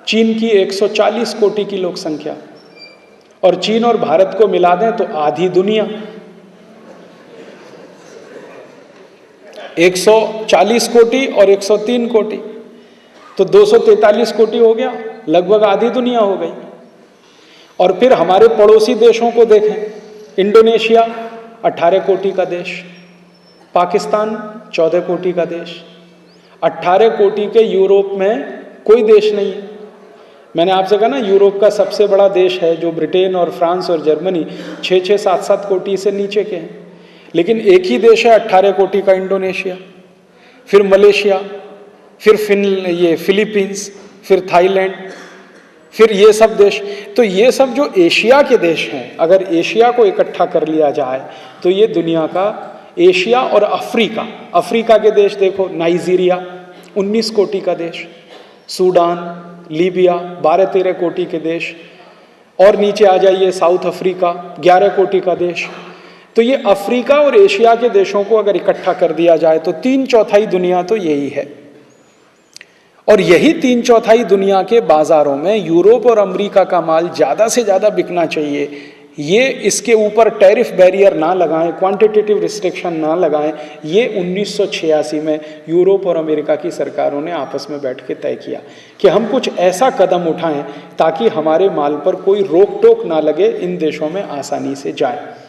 चीन की 140 कोटि की लोक संख्या, और चीन और भारत को मिला दें तो आधी दुनिया। 140 कोटि और 103 कोटि तो 243 कोटि हो गया, लगभग आधी दुनिया हो गई। और फिर हमारे पड़ोसी देशों को देखें, इंडोनेशिया 18 कोटि का देश, पाकिस्तान 14 कोटि का देश, 18 कोटि के यूरोप में कोई देश नहीं है। मैंने आपसे कहा ना, यूरोप का सबसे बड़ा देश है जो ब्रिटेन और फ्रांस और जर्मनी 6-6, 7-7 कोटि से नीचे के हैं, लेकिन एक ही देश है 18 कोटि का, इंडोनेशिया, फिर मलेशिया, फिर फिलीपींस, फिर थाईलैंड, फिर ये सब देश। तो ये सब जो एशिया के देश हैं, अगर एशिया को इकट्ठा कर लिया जाए तो ये दुनिया का, एशिया और अफ्रीका, अफ्रीका के देश देखो, नाइजीरिया 19 कोटि का देश, सूडान, लीबिया 12-13 कोटि के देश, और नीचे आ जाइए साउथ अफ्रीका 11 कोटि का देश। तो ये अफ्रीका और एशिया के देशों को अगर इकट्ठा कर दिया जाए तो 3/4 दुनिया तो यही है। और यही 3/4 दुनिया के बाजारों में यूरोप और अमेरिका का माल ज़्यादा से ज़्यादा बिकना चाहिए। ये इसके ऊपर टैरिफ बैरियर ना लगाएं, क्वांटिटेटिव रिस्ट्रिक्शन ना लगाएं, ये 1986 में यूरोप और अमेरिका की सरकारों ने आपस में बैठ के तय किया कि हम कुछ ऐसा कदम उठाएं ताकि हमारे माल पर कोई रोक टोक ना लगे, इन देशों में आसानी से जाए।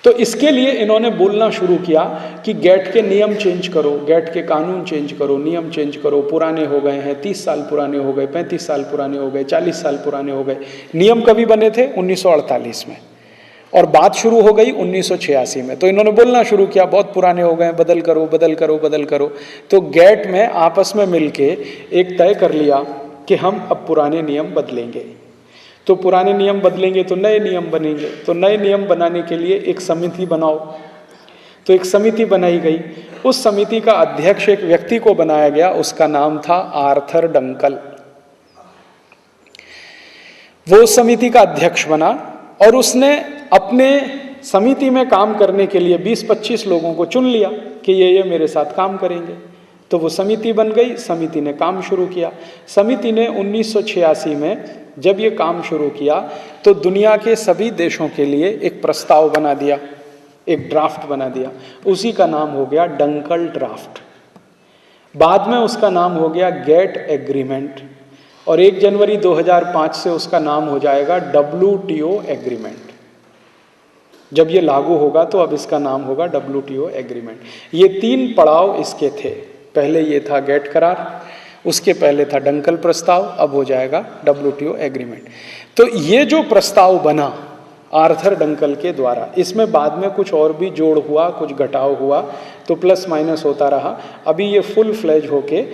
तो इसके लिए इन्होंने बोलना शुरू किया कि गैट के नियम चेंज करो, गैट के कानून चेंज करो, नियम चेंज करो, पुराने हो गए हैं, 30 साल पुराने हो गए, 35 साल पुराने हो गए, 40 साल पुराने हो गए। नियम कभी बने थे? 1948 में, और बात शुरू हो गई 1986 में। तो इन्होंने बोलना शुरू किया बहुत पुराने हो गए, बदल करो बदल करो बदल करो। तो गैट में आपस में मिलके एक तय कर लिया कि हम अब पुराने नियम बदलेंगे। तो पुराने नियम बदलेंगे तो नए नियम बनेंगे, तो नए नियम बनाने के लिए एक समिति बनाओ। तो एक समिति बनाई गई, उस समिति का अध्यक्ष एक व्यक्ति को बनाया गया, उसका नाम था आर्थर डंकल। वो उस समिति का अध्यक्ष बना और उसने अपने समिति में काम करने के लिए 20-25 लोगों को चुन लिया कि ये मेरे साथ काम करेंगे। तो वो समिति बन गई, समिति ने काम शुरू किया। समिति ने 1986 में जब ये काम शुरू किया तो दुनिया के सभी देशों के लिए एक प्रस्ताव बना दिया, एक ड्राफ्ट बना दिया। उसी का नाम हो गया डंकल ड्राफ्ट। बाद में उसका नाम हो गया गैट एग्रीमेंट, और 1 जनवरी 2005 से उसका नाम हो जाएगा WTO एग्रीमेंट। जब ये लागू होगा तो अब इसका नाम होगा WTO एग्रीमेंट। ये 3 पड़ाव इसके थे। पहले ये था गैट करार, उसके पहले था डंकल प्रस्ताव, अब हो जाएगा WTO एग्रीमेंट। तो ये जो प्रस्ताव बना आर्थर डंकल के द्वारा, इसमें बाद में कुछ और भी जोड़ हुआ, कुछ घटाव हुआ, तो प्लस माइनस होता रहा। अभी ये फुल फ्लेज होके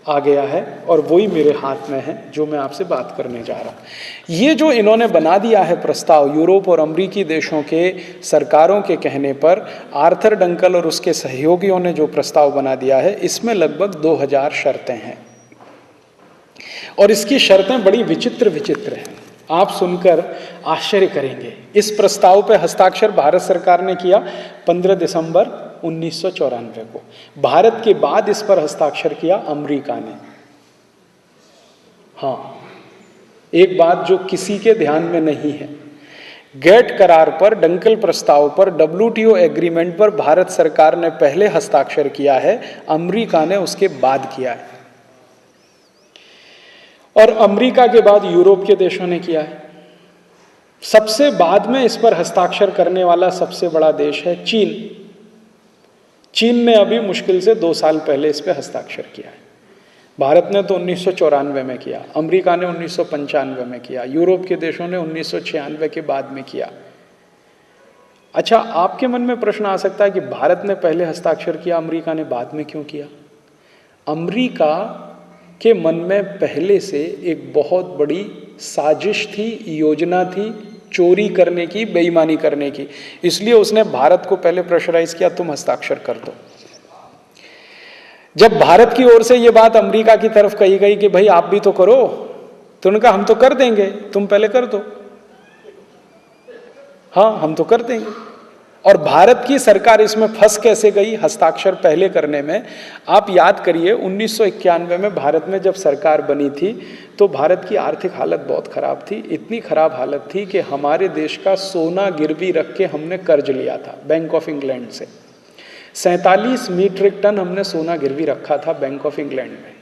आ गया है और वही मेरे हाथ में है जो मैं आपसे बात करने जा रहा हूँ। ये जो इन्होंने बना दिया है प्रस्ताव, यूरोप और अमेरिकी देशों के सरकारों के कहने पर आर्थर डंकल और उसके सहयोगियों ने जो प्रस्ताव बना दिया है, इसमें लगभग 2000 शर्तें हैं। और इसकी शर्तें बड़ी विचित्र विचित्र हैं, आप सुनकर आश्चर्य करेंगे। इस प्रस्ताव पर हस्ताक्षर भारत सरकार ने किया 15 दिसंबर 1994 को। भारत के बाद इस पर हस्ताक्षर किया अमेरिका ने। हाँ, एक बात जो किसी के ध्यान में नहीं है, गैट करार पर, डंकल प्रस्ताव पर, WTO एग्रीमेंट पर भारत सरकार ने पहले हस्ताक्षर किया है, अमेरिका ने उसके बाद किया है। और अमेरिका के बाद यूरोप के देशों ने किया है। सबसे बाद में इस पर हस्ताक्षर करने वाला सबसे बड़ा देश है चीन। चीन ने अभी मुश्किल से 2 साल पहले इस पर हस्ताक्षर किया है। भारत ने तो 1994 में किया, अमेरिका ने 1995 में किया, यूरोप के देशों ने 1996 के बाद में किया। अच्छा, आपके मन में प्रश्न आ सकता है कि भारत ने पहले हस्ताक्षर किया, अमेरिका ने बाद में क्यों किया? अमेरिका के मन में पहले से एक बहुत बड़ी साजिश थी, योजना थी, चोरी करने की, बेईमानी करने की। इसलिए उसने भारत को पहले प्रेशराइज किया, तुम हस्ताक्षर कर दो। जब भारत की ओर से यह बात अमेरिका की तरफ कही गई कि भाई आप भी तो करो, तो उन्होंने कहा हम तो कर देंगे, तुम पहले कर दो। हाँ, हम तो कर देंगे। और भारत की सरकार इसमें फंस कैसे गई हस्ताक्षर पहले करने में। आप याद करिए 1991 में भारत में जब सरकार बनी थी तो भारत की आर्थिक हालत बहुत खराब थी। इतनी खराब हालत थी कि हमारे देश का सोना गिरवी रख के हमने कर्ज लिया था बैंक ऑफ इंग्लैंड से। 47 मीट्रिक टन हमने सोना गिरवी रखा था बैंक ऑफ इंग्लैंड में।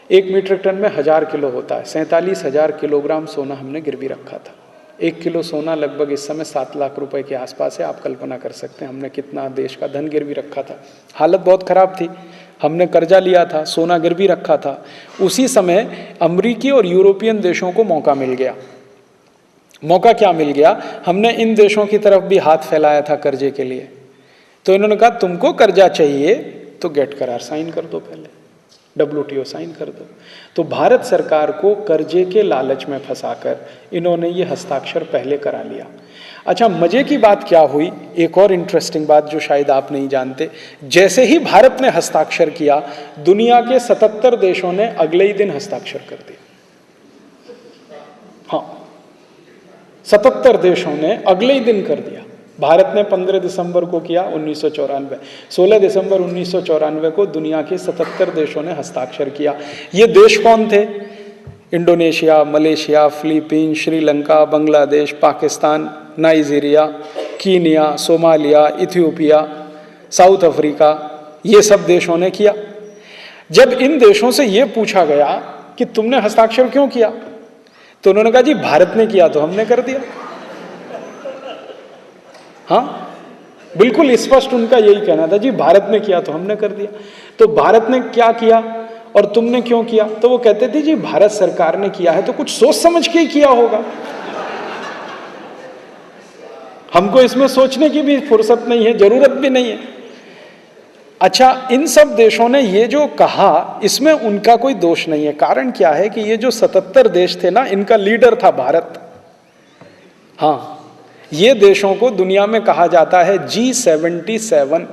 1 मीट्रिक टन में 1000 किलो होता है, 47,000 किलोग्राम सोना हमने गिरवी रखा था। 1 किलो सोना लगभग इस समय 7 लाख रुपए के आसपास है। आप कल्पना कर सकते हैं हमने कितना देश का धन गिरवी रखा था। हालत बहुत खराब थी, हमने कर्जा लिया था, सोना गिरवी रखा था। उसी समय अमेरिकी और यूरोपियन देशों को मौका मिल गया। मौका क्या मिल गया, हमने इन देशों की तरफ भी हाथ फैलाया था कर्जे के लिए। तो इन्होंने कहा तुमको कर्जा चाहिए तो गेट करार साइन कर दो, पहले WTO साइन कर दो। तो भारत सरकार को कर्जे के लालच में फंसाकर इन्होंने ये हस्ताक्षर पहले करा लिया। अच्छा, मजे की बात क्या हुई, एक और इंटरेस्टिंग बात जो शायद आप नहीं जानते, जैसे ही भारत ने हस्ताक्षर किया दुनिया के 77 देशों ने अगले ही दिन हस्ताक्षर कर दिया। हाँ, 77 देशों ने अगले ही दिन कर दिया। भारत ने 15 दिसंबर को किया 1994, 16 दिसंबर 1994 को दुनिया के 77 देशों ने हस्ताक्षर किया। ये देश कौन थे, Indonesia, Malaysia, Philippine, Sri Lanka, Bangladesh, Pakistan, Nigeria, Kenya, Somalia, Ethiopia, south Africa, ये सब देशों ने किया। जब इन देशों से ये पूछा गया कि तुमने हस्ताक्षर क्यों किया, तो उन्होंने कहा जी भारत ने किया तो हमने कर दिया। हाँ, बिल्कुल स्पष्ट उनका यही कहना था, जी भारत ने किया तो हमने कर दिया। तो भारत ने क्या किया और तुमने क्यों किया, तो वो कहते थे जी भारत सरकार ने किया है तो कुछ सोच समझ के ही किया होगा, हमको इसमें सोचने की भी फुर्सत नहीं है, जरूरत भी नहीं है। अच्छा, इन सब देशों ने ये जो कहा इसमें उनका कोई दोष नहीं है। कारण क्या है कि ये जो 77 देश थे ना, इनका लीडर था भारत। हाँ, ये देशों को दुनिया में कहा जाता है G77।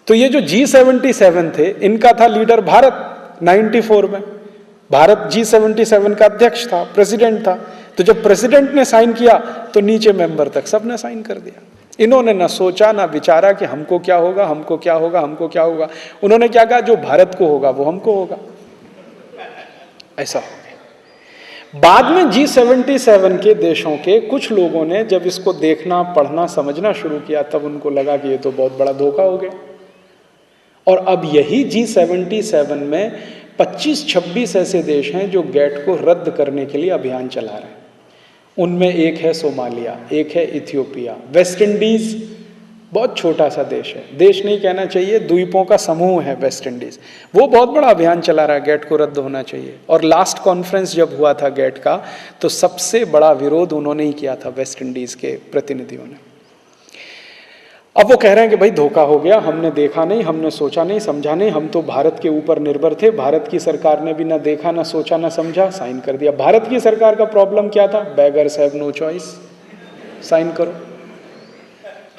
तो ये जो G77 थे, इनका था लीडर भारत। 94 में भारत G77 का अध्यक्ष था, प्रेसिडेंट था। तो जब प्रेसिडेंट ने साइन किया तो नीचे मेंबर तक सबने साइन कर दिया। इन्होंने ना सोचा ना विचारा कि हमको क्या होगा, हमको क्या होगा, हमको क्या होगा। उन्होंने क्या कहा, जो भारत को होगा वो हमको होगा, ऐसा हो गया। बाद में G77 के देशों के कुछ लोगों ने जब इसको देखना, पढ़ना, समझना शुरू किया तब उनको लगा कि ये तो बहुत बड़ा धोखा हो गया। और अब यही G77 में 25-26 ऐसे देश हैं जो गेट को रद्द करने के लिए अभियान चला रहे हैं। उनमें एक है सोमालिया, एक है इथियोपिया, वेस्ट इंडीज बहुत छोटा सा देश है, देश नहीं कहना चाहिए, द्वीपों का समूह है वेस्ट इंडीज। वो बहुत बड़ा अभियान चला रहा है, गेट को रद्द होना चाहिए। और लास्ट कॉन्फ्रेंस जब हुआ था गेट का तो सबसे बड़ा विरोध उन्होंने ही किया था, वेस्ट इंडीज के प्रतिनिधियों ने। अब वो कह रहे हैं कि भाई धोखा हो गया, हमने देखा नहीं, हमने सोचा नहीं, समझा नहीं, हम तो भारत के ऊपर निर्भर थे, भारत की सरकार ने भी ना देखा ना सोचा ना समझा, साइन कर दिया। भारत की सरकार का प्रॉब्लम क्या था, beggars have no choice, sign करो।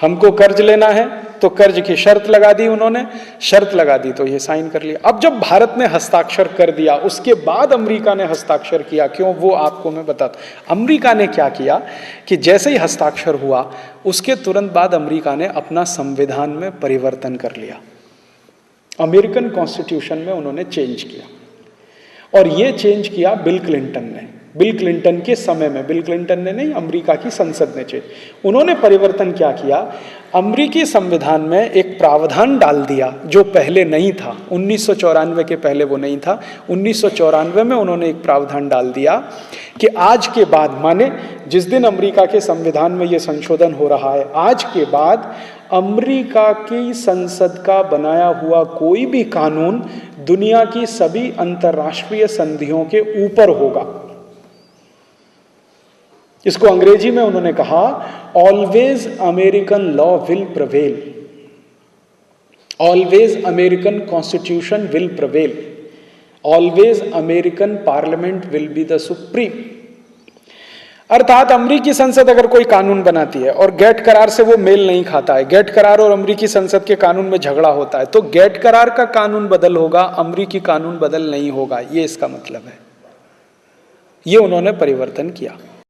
हमको कर्ज लेना है तो कर्ज की शर्त लगा दी उन्होंने, शर्त लगा दी तो ये साइन कर लिया। अब जब भारत ने हस्ताक्षर कर दिया उसके बाद अमेरिका ने हस्ताक्षर किया, क्यों वो आपको मैं बताता हूं। अमेरिका ने क्या किया कि जैसे ही हस्ताक्षर हुआ उसके तुरंत बाद अमेरिका ने अपना संविधान में परिवर्तन कर लिया, अमेरिकन कॉन्स्टिट्यूशन में उन्होंने चेंज किया। और ये चेंज किया बिल क्लिंटन ने, बिल क्लिंटन के समय में, बिल क्लिंटन ने नहीं, अमेरिका की संसद ने चेंज। उन्होंने परिवर्तन क्या किया, अमेरिकी संविधान में एक प्रावधान डाल दिया जो पहले नहीं था, 1994 के पहले वो नहीं था। 1994 में उन्होंने एक प्रावधान डाल दिया कि आज के बाद, माने जिस दिन अमेरिका के संविधान में ये संशोधन हो रहा है, आज के बाद अमेरिका की संसद का बनाया हुआ कोई भी कानून दुनिया की सभी अंतर्राष्ट्रीय संधियों के ऊपर होगा। इसको अंग्रेजी में उन्होंने कहा, always American law will prevail, always American constitution will prevail, always American parliament will be the supreme. अर्थात अमेरिकी संसद अगर कोई कानून बनाती है और गेट करार से वो मेल नहीं खाता है, गेट करार और अमेरिकी संसद के कानून में झगड़ा होता है, तो गेट करार का कानून बदल होगा, अमेरिकी कानून बदल नहीं होगा, ये इसका मतलब है। ये उन्होंने परिवर्तन किया।